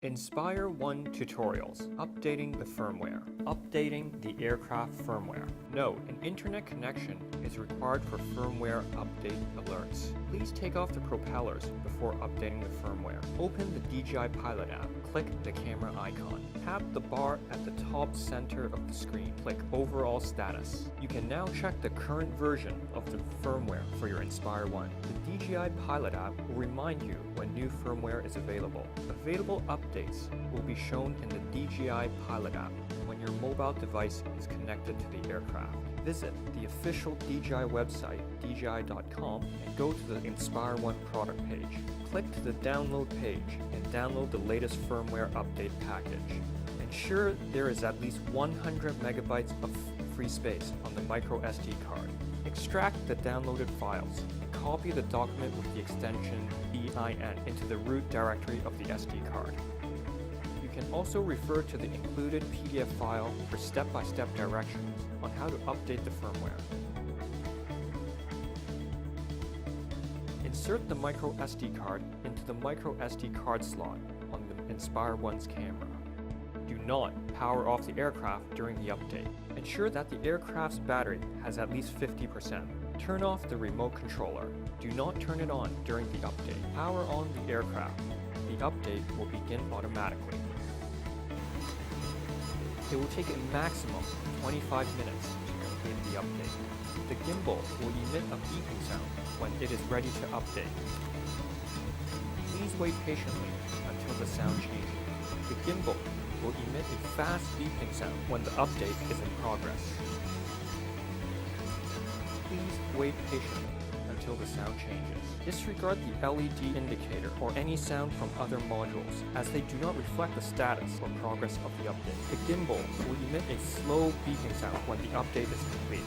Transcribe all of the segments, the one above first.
Inspire 1 tutorials, updating the firmware, updating the aircraft firmware. Note, an internet connection is required for firmware update alerts. Please take off the propellers before updating the firmware. Open the DJI Pilot app, click the camera icon. Tap the bar at the top center of the screen. Click Overall Status. You can now check the current version of the firmware for your Inspire 1. The DJI Pilot app will remind you when new firmware is available. Available updates will be shown in the DJI Pilot app when your mobile device is connected to the aircraft. Visit the official DJI website, dji.com, and go to the Inspire 1 product page. Click to the download page and download the latest firmware update package. Ensure there is at least 100 megabytes of free space on the micro SD card. Extract the downloaded files and copy the document with the extension BIN into the root directory of the SD card. You can also refer to the included PDF file for step-by-step directions on how to update the firmware. Insert the micro SD card into the micro SD card slot on the Inspire 1's camera. Do not power off the aircraft during the update. Ensure that the aircraft's battery has at least 50%. Turn off the remote controller. Do not turn it on during the update. Power on the aircraft. The update will begin automatically. It will take a maximum of 25 minutes to complete the update. The gimbal will emit a beeping sound when it is ready to update. Please wait patiently until the sound changes. The gimbal will emit a fast beeping sound when the update is in progress. Please wait patiently until the sound changes. Disregard the LED indicator or any sound from other modules, as they do not reflect the status or progress of the update. The gimbal will emit a slow beeping sound when the update is complete.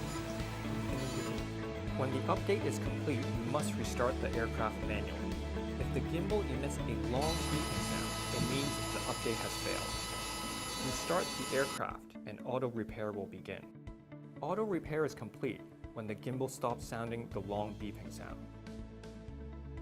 When the update is complete, you must restart the aircraft manually. If the gimbal emits a long beeping sound, it means the update has failed. Restart the aircraft and auto repair will begin. Auto repair is complete when the gimbal stops sounding the long beeping sound.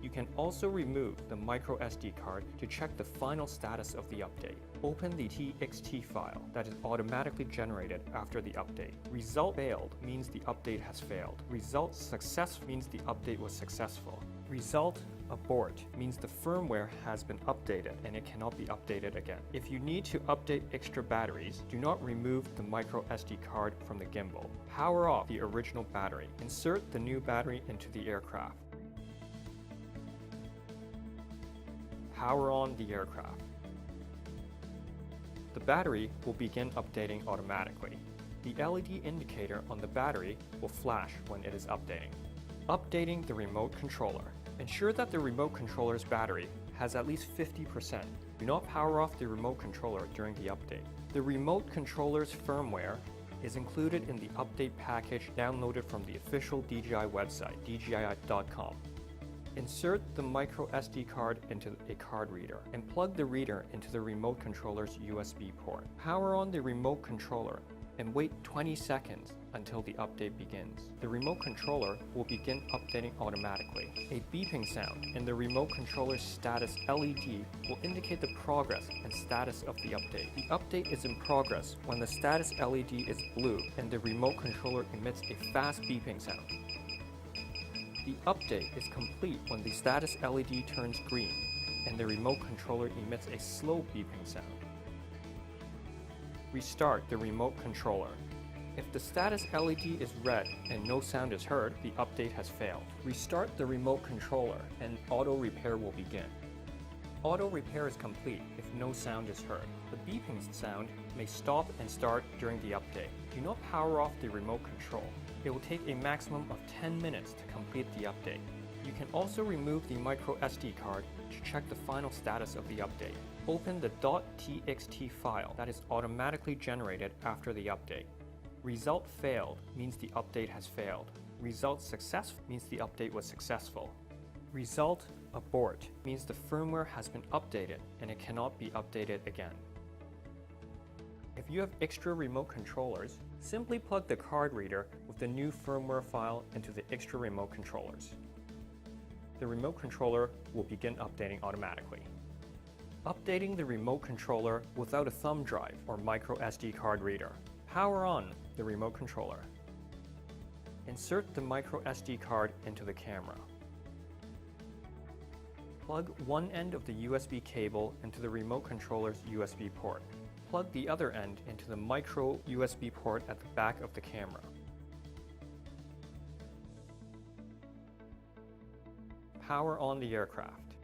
You can also remove the micro SD card to check the final status of the update. Open the TXT file that is automatically generated after the update. Result failed means the update has failed. Result success means the update was successful. Result abort means the firmware has been updated and it cannot be updated again. If you need to update extra batteries, do not remove the micro SD card from the gimbal. Power off the original battery. Insert the new battery into the aircraft. Power on the aircraft. The battery will begin updating automatically. The LED indicator on the battery will flash when it is updating. Updating the remote controller. Ensure that the remote controller's battery has at least 50%. Do not power off the remote controller during the update. The remote controller's firmware is included in the update package downloaded from the official DJI website, dji.com. Insert the micro SD card into a card reader and plug the reader into the remote controller's USB port. Power on the remote controller and wait 20 seconds until the update begins. The remote controller will begin updating automatically. A beeping sound in the remote controller's status LED will indicate the progress and status of the update. The update is in progress when the status LED is blue and the remote controller emits a fast beeping sound. The update is complete when the status LED turns green and the remote controller emits a slow beeping sound. Restart the remote controller. If the status LED is red and no sound is heard, the update has failed. Restart the remote controller and auto repair will begin. Auto repair is complete if no sound is heard. The beeping sound may stop and start during the update. Do not power off the remote control. It will take a maximum of 10 minutes to complete the update. You can also remove the micro SD card to check the final status of the update. Open the .txt file that is automatically generated after the update. Result failed means the update has failed. Result success means the update was successful. Result abort means the firmware has been updated and it cannot be updated again. If you have extra remote controllers, simply plug the card reader with the new firmware file into the extra remote controllers. The remote controller will begin updating automatically. Updating the remote controller without a thumb drive or micro SD card reader. Power on the remote controller. Insert the micro SD card into the camera. Plug one end of the USB cable into the remote controller's USB port. Plug the other end into the micro USB port at the back of the camera. Power on the aircraft.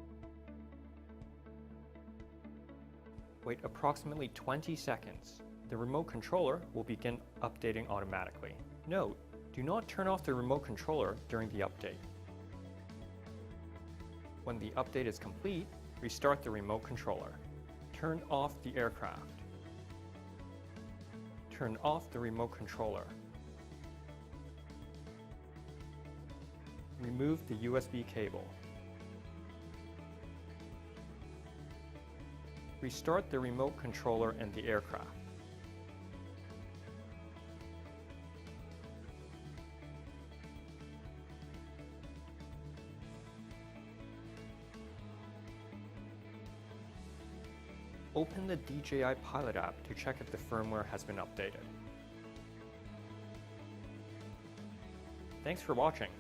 Wait approximately 20 seconds. The remote controller will begin updating automatically. Note: do not turn off the remote controller during the update. When the update is complete, restart the remote controller. Turn off the aircraft. Turn off the remote controller. Remove the USB cable. Restart the remote controller and the aircraft. Open the DJI Pilot app to check if the firmware has been updated. Thanks for watching.